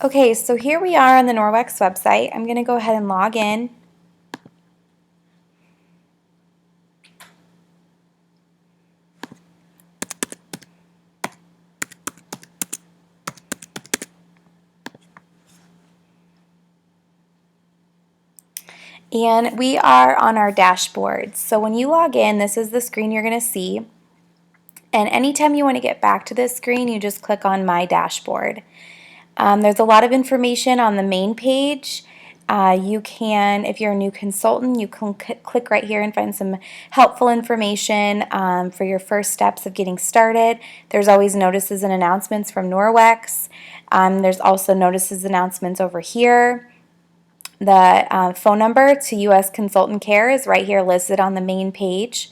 Okay, so here we are on the Norwex website. I'm going to go ahead and log in. And we are on our dashboard. So when you log in, this is the screen you're going to see. And anytime you want to get back to this screen, you just click on My Dashboard. There's a lot of information on the main page. You can, if you're a new consultant, you can click right here and find some helpful information for your first steps of getting started. There's always notices and announcements from Norwex. There's also notices and announcements over here. The phone number to U.S. Consultant Care is right here listed on the main page.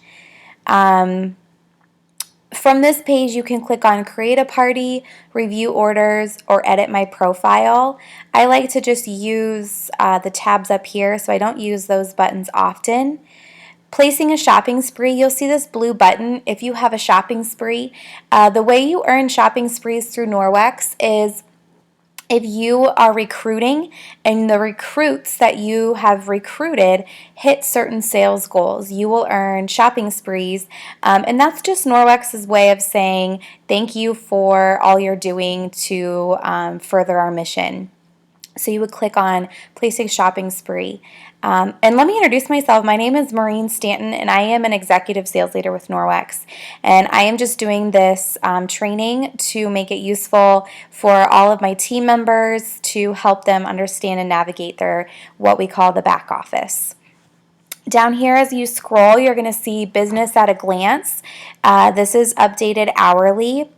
From this page, you can click on Create a Party, Review Orders, or Edit My Profile. I like to just use the tabs up here, so I don't use those buttons often. Placing a shopping spree, you'll see this blue button if you have a shopping spree. The way you earn shopping sprees through Norwex is if you are recruiting and the recruits that you have recruited hit certain sales goals, you will earn shopping sprees. And that's just Norwex's way of saying thank you for all you're doing to further our mission. So you would click on Placing Shopping Spree. And let me introduce myself. My name is Maureen Stanton, and I am an executive sales leader with Norwex. And I am just doing this training to make it useful for all of my team members to help them understand and navigate their what we call the back office. Down here as you scroll, you're going to see Business at a Glance. This is updated hourly.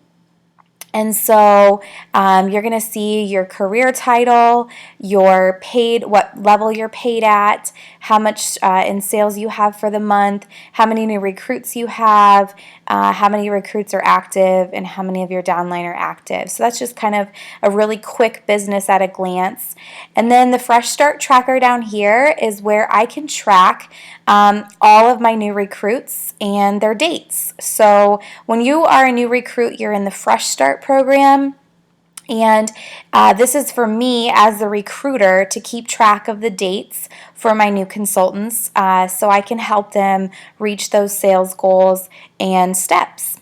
And so you're going to see your career title, your paid, what level you're paid at, how much in sales you have for the month, how many new recruits you have, how many recruits are active, and how many of your downline are active. So that's just kind of a really quick business at a glance. And then the Fresh Start Tracker down here is where I can track all of my new recruits and their dates. So when you are a new recruit, you're in the Fresh Start program. And this is for me as the recruiter to keep track of the dates for my new consultants so I can help them reach those sales goals and steps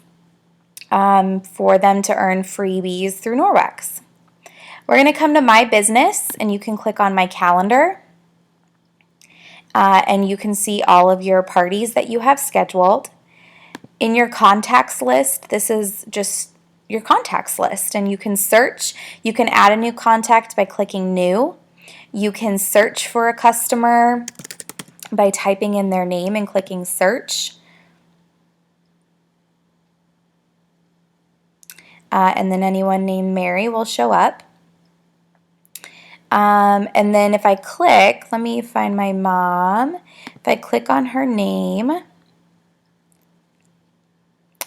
for them to earn freebies through Norwex. We're going to come to My Business, and you can click on My Calendar. And you can see all of your parties that you have scheduled. In your contacts list, this is just your contacts list, and you can search. You can add a new contact by clicking New. You can search for a customer by typing in their name and clicking Search. And then anyone named Mary will show up. And then if I click, let me find my mom. If I click on her name,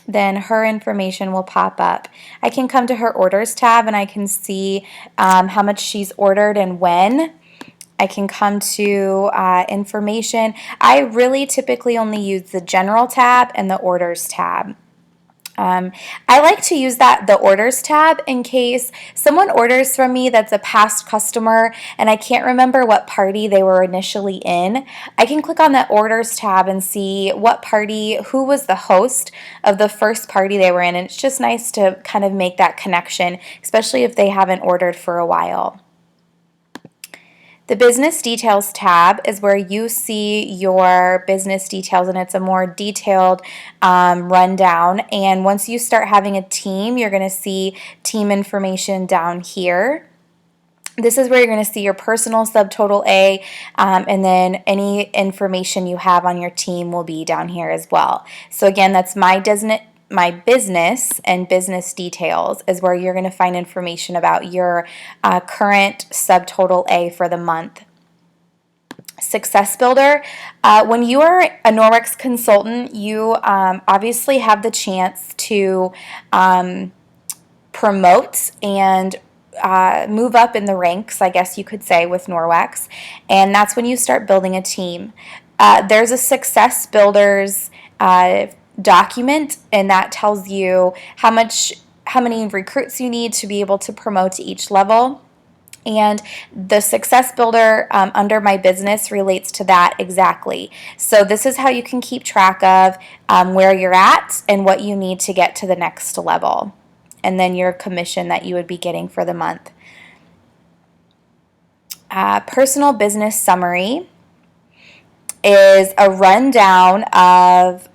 then her information will pop up. I can come to her Orders tab and I can see how much she's ordered and when. I can come to information. I really typically only use the General tab and the Orders tab. I like to use the Orders tab in case someone orders from me that's a past customer and I can't remember what party they were initially in. I can click on that Orders tab and see what party, who was the host of the first party they were in, and it's just nice to kind of make that connection, especially if they haven't ordered for a while. The Business Details tab is where you see your business details, and it's a more detailed rundown. And once you start having a team, you're going to see team information down here. This is where you're going to see your personal subtotal A, and then any information you have on your team will be down here as well. So again, that's My Business and Business Details is where you're going to find information about your current subtotal A for the month. Success Builder. When you are a Norwex consultant, you obviously have the chance to promote and move up in the ranks, I guess you could say, with Norwex, and that's when you start building a team. There's a Success Builders document, and that tells you how many recruits you need to be able to promote to each level. And the success builder under my business relates to that exactly. So this is how you can keep track of where you're at and what you need to get to the next level. And then your commission that you would be getting for the month. Personal business summary is a rundown of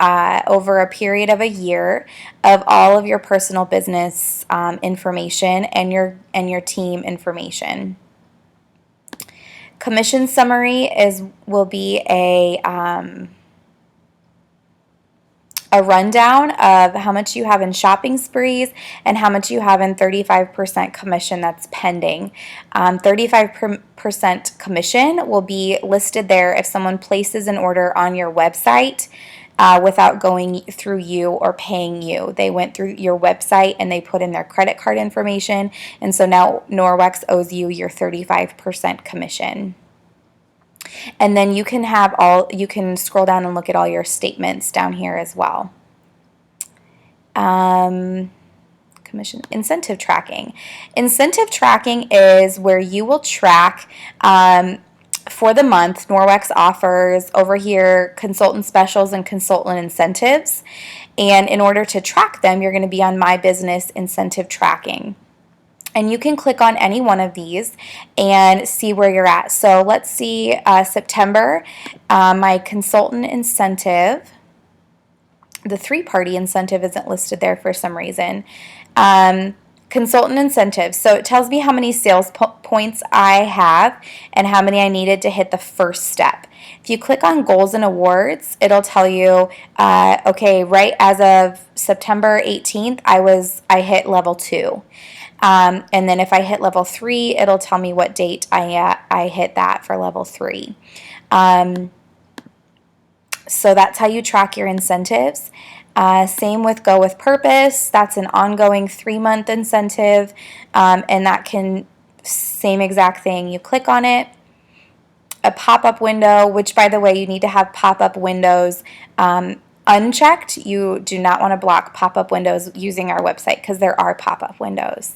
over a period of a year of all of your personal business information and your team information. Commission summary will be a rundown of how much you have in shopping sprees and how much you have in 35% commission that's pending. 35% commission will be listed there if someone places an order on your website without going through you or paying you. They went through your website and they put in their credit card information, and so now Norwex owes you your 35% commission. And then you can scroll down and look at all your statements down here as well. Commission incentive tracking. Incentive tracking is where you will track for the month. Norwex offers over here consultant specials and consultant incentives. And in order to track them, you're going to be on My Business Incentive Tracking. And you can click on any one of these and see where you're at. So let's see September, my consultant incentive. The 3-party incentive isn't listed there for some reason. Consultant incentive. So it tells me how many sales points I have and how many I needed to hit the first step. If you click on goals and awards, it'll tell you, okay, right as of September 18th, I hit level 2. And then if I hit level 3, it'll tell me what date I hit that for level 3. So that's how you track your incentives. Same with Go With Purpose. That's an ongoing 3-month incentive, and that can, same exact thing. You click on it. A pop-up window, which by the way, you need to have pop-up windows unchecked. You do not want to block pop-up windows using our website because there are pop-up windows.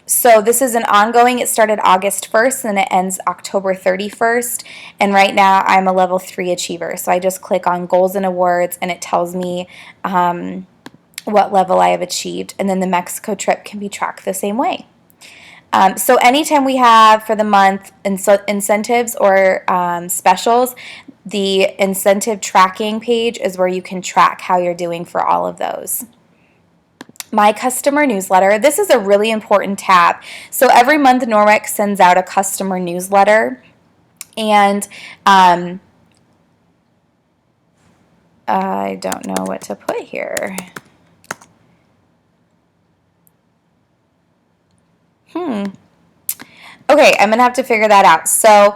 So this is an ongoing. It started August 1st and it ends October 31st. And right now I'm a level 3 achiever. So I just click on goals and awards and it tells me what level I have achieved. And then the Mexico trip can be tracked the same way. So anytime we have for the month incentives or specials, the incentive tracking page is where you can track how you're doing for all of those. My customer newsletter. This is a really important tab. So every month Norwex sends out a customer newsletter, and I don't know what to put here. Okay, I'm going to have to figure that out. So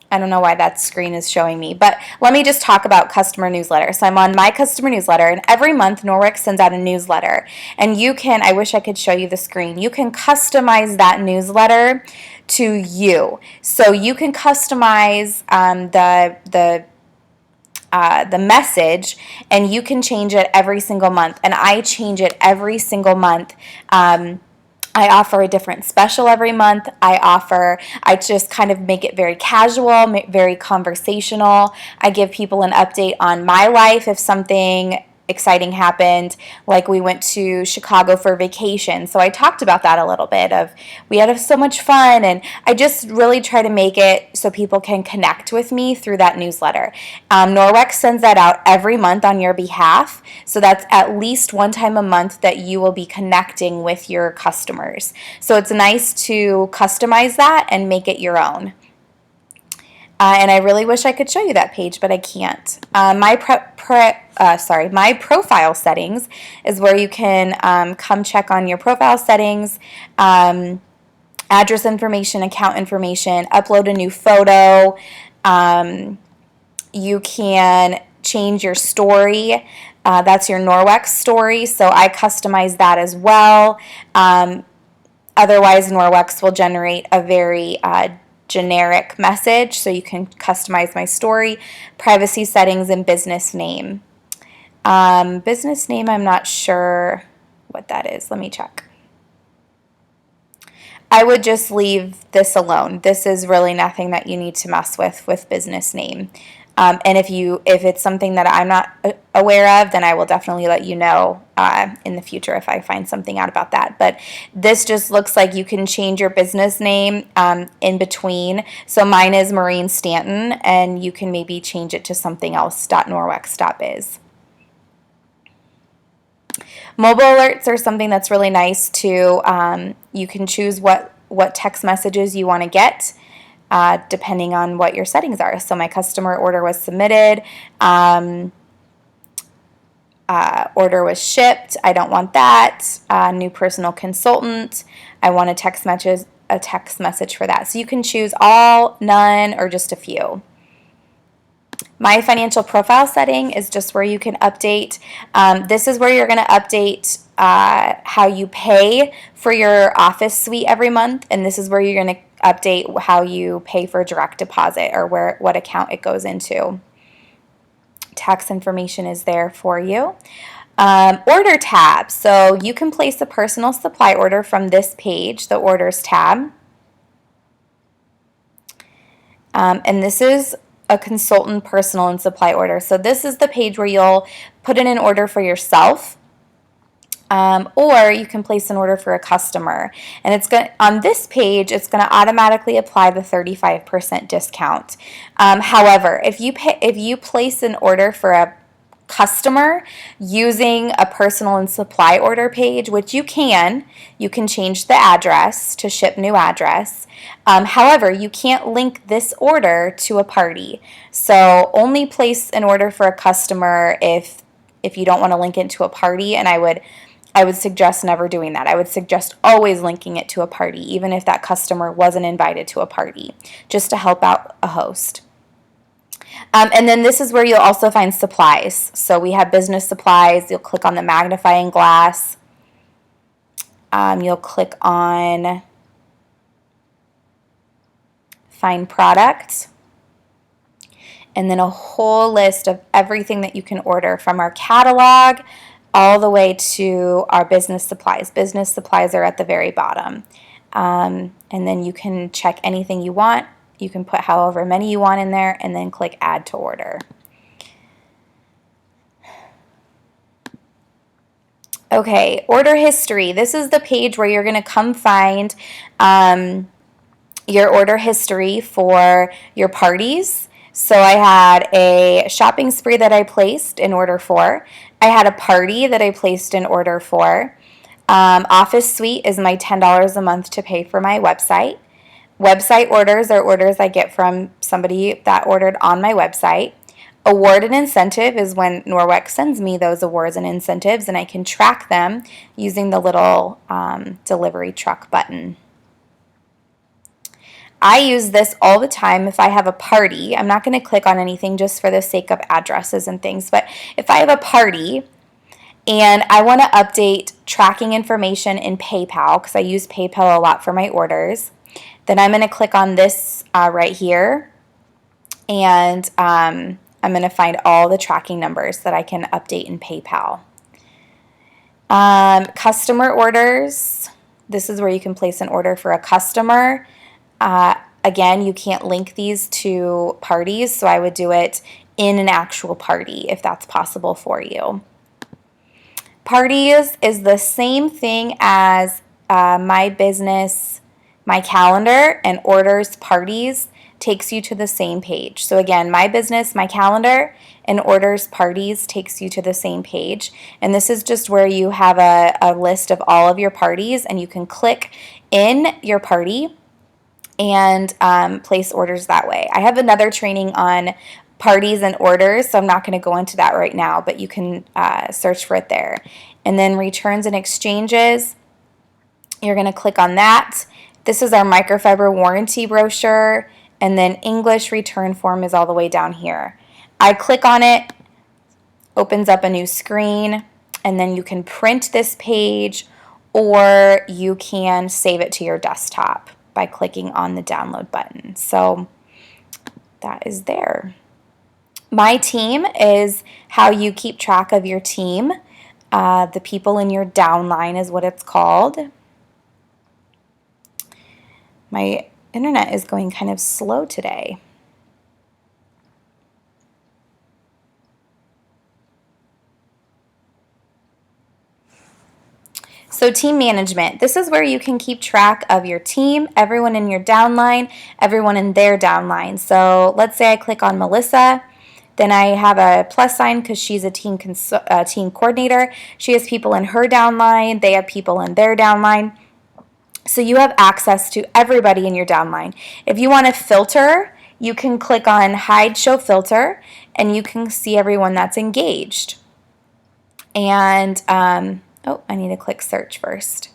I don't know why that screen is showing me, but let me just talk about customer newsletter. So I'm on my customer newsletter, and every month Norwex sends out a newsletter. And you can, I wish I could show you the screen, you can customize that newsletter to you. So you can customize the message, and you can change it every single month. And I change it every single month. I offer a different special every month. I just kind of make it very casual, very conversational. I give people an update on my life if something exciting happened, like we went to Chicago for vacation. So I talked about that a little bit of we had so much fun, and I just really try to make it so people can connect with me through that newsletter. Norwex sends that out every month on your behalf, so that's at least one time a month that you will be connecting with your customers. So it's nice to customize that and make it your own. And I really wish I could show you that page, but I can't. My profile settings is where you can come check on your profile settings, address information, account information, upload a new photo. You can change your story. That's your Norwex story, so I customize that as well. Otherwise, Norwex will generate a very generic message, so you can customize my story, privacy settings, and business name. Business name, I'm not sure what that is. Let me check. I would just leave this alone. This is really nothing that you need to mess with business name. And if it's something that I'm not aware of, then I will definitely let you know in the future if I find something out about that. But this just looks like you can change your business name in between. So mine is Maureen Stanton, and you can maybe change it to something else, .norwex.biz. Mobile alerts are something that's really nice too. You can choose what text messages you want to get. Depending on what your settings are. So my customer order was submitted, order was shipped, I don't want that, new personal consultant, I want a text message for that. So you can choose all, none, or just a few. My financial profile setting is just where you can update. This is where you're going to update how you pay for your office suite every month, and this is where you're going to update how you pay for direct deposit or what account it goes into. Tax information is there for you. Order tab. So you can place a personal supply order from this page, the orders tab. And this is a consultant personal and supply order. So this is the page where you'll put in an order for yourself. Or you can place an order for a customer, and it's going on this page. It's going to automatically apply the 35% discount. However, if you place an order for a customer using a personal and supply order page, which you can change the address to ship new address. However, you can't link this order to a party. So only place an order for a customer if you don't want to link it to a party, and I would suggest never doing that. I would suggest always linking it to a party, even if that customer wasn't invited to a party, just to help out a host. And then this is where you'll also find supplies. So we have business supplies. You'll click on the magnifying glass. You'll click on find product. And then a whole list of everything that you can order from our catalog all the way to our business supplies. Business supplies are at the very bottom. And then you can check anything you want. You can put however many you want in there and then click add to order. Okay, order history. This is the page where you're going to come find your order history for your parties. So I had a shopping spree that I placed an order for. I had a party that I placed an order for. Office suite is my $10 a month to pay for my website. Website orders are orders I get from somebody that ordered on my website. Award and incentive is when Norwex sends me those awards and incentives, and I can track them using the little delivery truck button. I use this all the time if I have a party. I'm not going to click on anything just for the sake of addresses and things, but if I have a party and I want to update tracking information in PayPal, because I use PayPal a lot for my orders, then I'm going to click on this right here, and I'm going to find all the tracking numbers that I can update in PayPal. Customer orders. This is where you can place an order for a customer. Again, you can't link these to parties, so I would do it in an actual party if that's possible for you. Parties is the same thing as my business, my calendar, and orders parties takes you to the same page. So again, my business, my calendar, and orders parties takes you to the same page. And this is just where you have a list of all of your parties, and you can click in your party and place orders that way. I have another training on parties and orders, so I'm not going to go into that right now, but you can search for it there. And then returns and exchanges, you're going to click on that. This is our microfiber warranty brochure, and then English return form is all the way down here. I click on it, opens up a new screen, and then you can print this page or you can save it to your desktop by clicking on the download button. So that is there. My team is how you keep track of your team. The people in your downline is what it's called. My internet is going kind of slow today. So team management, this is where you can keep track of your team, everyone in your downline, everyone in their downline. So let's say I click on Melissa, then I have a plus sign because she's a team coordinator. She has people in her downline, they have people in their downline. So you have access to everybody in your downline. If you want to filter, you can click on Hide Show Filter, and you can see everyone that's engaged. And, oh, I need to click Search first.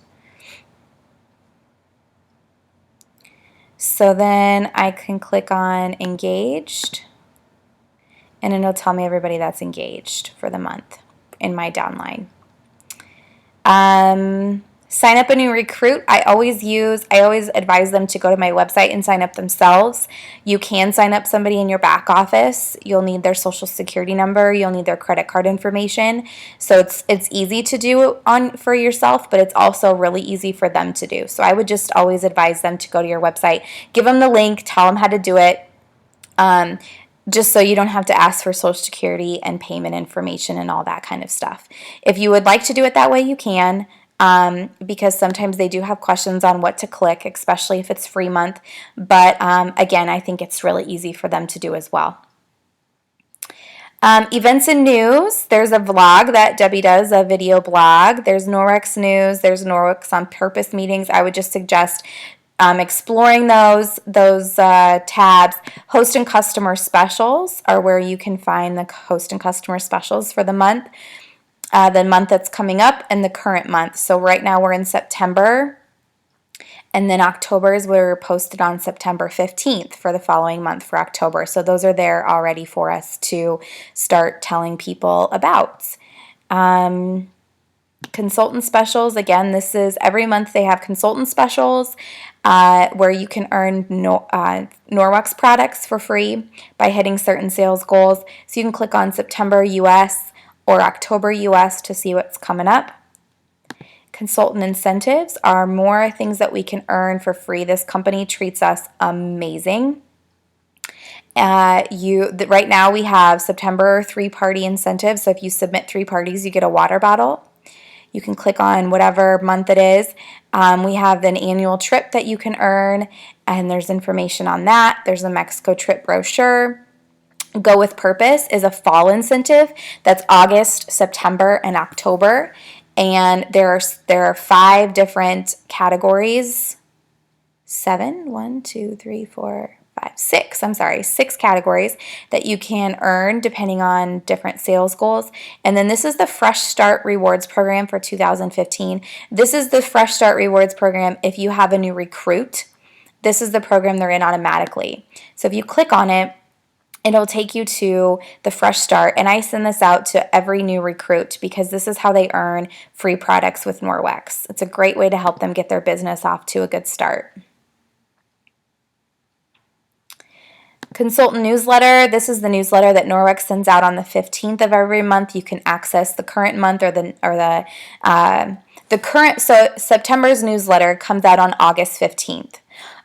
So then I can click on Engaged, and it'll tell me everybody that's engaged for the month in my downline. Sign up a new recruit. I always advise them to go to my website and sign up themselves. You can sign up somebody in your back office. You'll need their social security number. You'll need their credit card information. So it's easy to do for yourself, but it's also really easy for them to do. So I would just always advise them to go to your website, give them the link, tell them how to do it. Just so you don't have to ask for social security and payment information and all that kind of stuff. If you would like to do it that way, you can, because sometimes they do have questions on what to click, especially if it's free month. But again, I think it's really easy for them to do as well. Events and news, there's a vlog that Debbie does, a video blog. There's Norwex news, there's Norwex on purpose meetings. I would just suggest exploring those tabs. Host and customer specials are where you can find the host and customer specials for the month that's coming up, and the current month. So right now we're in September, and then October's were posted on September 15th for the following month for October. So those are there already for us to start telling people about. Consultant specials, again, this is every month they have consultant specials where you can earn Norwex products for free by hitting certain sales goals. So you can click on September US or October US to see what's coming up. Consultant incentives are more things that we can earn for free. This company treats us amazing. Right now we have September 3-party incentives. So if you submit 3 parties, you get a water bottle. You can click on whatever month it is. We have an annual trip that you can earn, and there's information on that. There's a Mexico trip brochure. Go with Purpose is a fall incentive. That's August, September, and October. And there are 5 different categories. 6 categories that you can earn depending on different sales goals. And then this is the Fresh Start Rewards Program for 2015. This is the Fresh Start Rewards Program if you have a new recruit. This is the program they're in automatically. So if you click on it, it'll take you to the Fresh Start, and I send this out to every new recruit because this is how they earn free products with Norwex. It's a great way to help them get their business off to a good start. Consultant newsletter. This is the newsletter that Norwex sends out on the 15th of every month. You can access the current month or the current. So September's newsletter comes out on August 15th.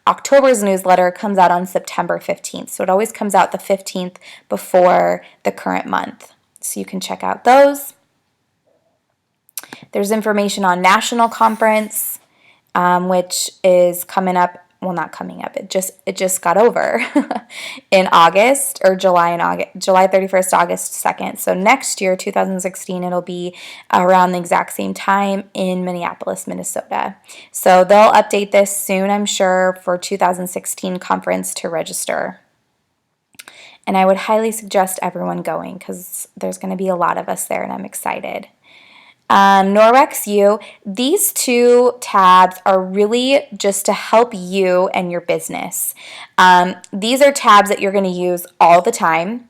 October's newsletter comes out on September 15th. So it always comes out the 15th before the current month. So you can check out those. There's information on National Conference, which is coming up. Well, not coming up. It just got over in August or July 31st, August 2nd. So next year, 2016, it'll be around the exact same time in Minneapolis, Minnesota. So they'll update this soon, I'm sure, for 2016 conference to register. And I would highly suggest everyone going because there's going to be a lot of us there, and I'm excited. Norwex U, these 2 tabs are really just to help you and your business. These are tabs that you're going to use all the time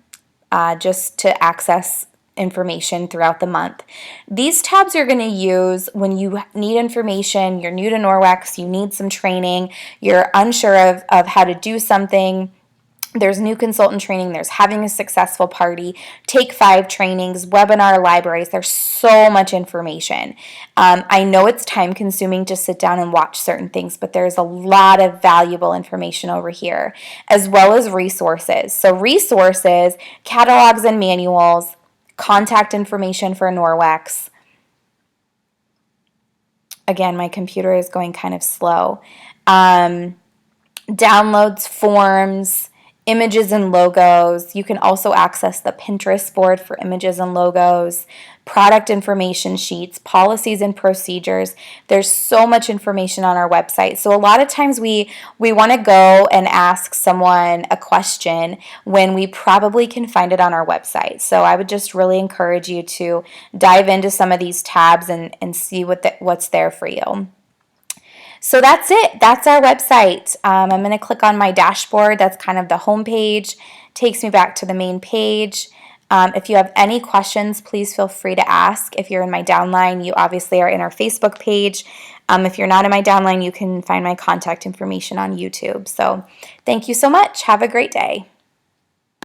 just to access information throughout the month. These tabs you're going to use when you need information, you're new to Norwex, you need some training, you're unsure of how to do something. There's new consultant training, there's having a successful party, take 5 trainings, webinar libraries. There's so much information. I know it's time consuming to sit down and watch certain things, but there's a lot of valuable information over here, as well as resources. So resources, catalogs and manuals, contact information for Norwex. Again, my computer is going kind of slow. Downloads, forms, images and logos. You can also access the Pinterest board for images and logos, product information sheets, policies and procedures. There's so much information on our website. So a lot of times we want to go and ask someone a question when we probably can find it on our website. So I would just really encourage you to dive into some of these tabs and see what's there for you. So that's it. That's our website. I'm going to click on my dashboard. That's kind of the home page. Takes me back to the main page. If you have any questions, please feel free to ask. If you're in my downline, you obviously are in our Facebook page. If you're not in my downline, you can find my contact information on YouTube. So thank you so much. Have a great day.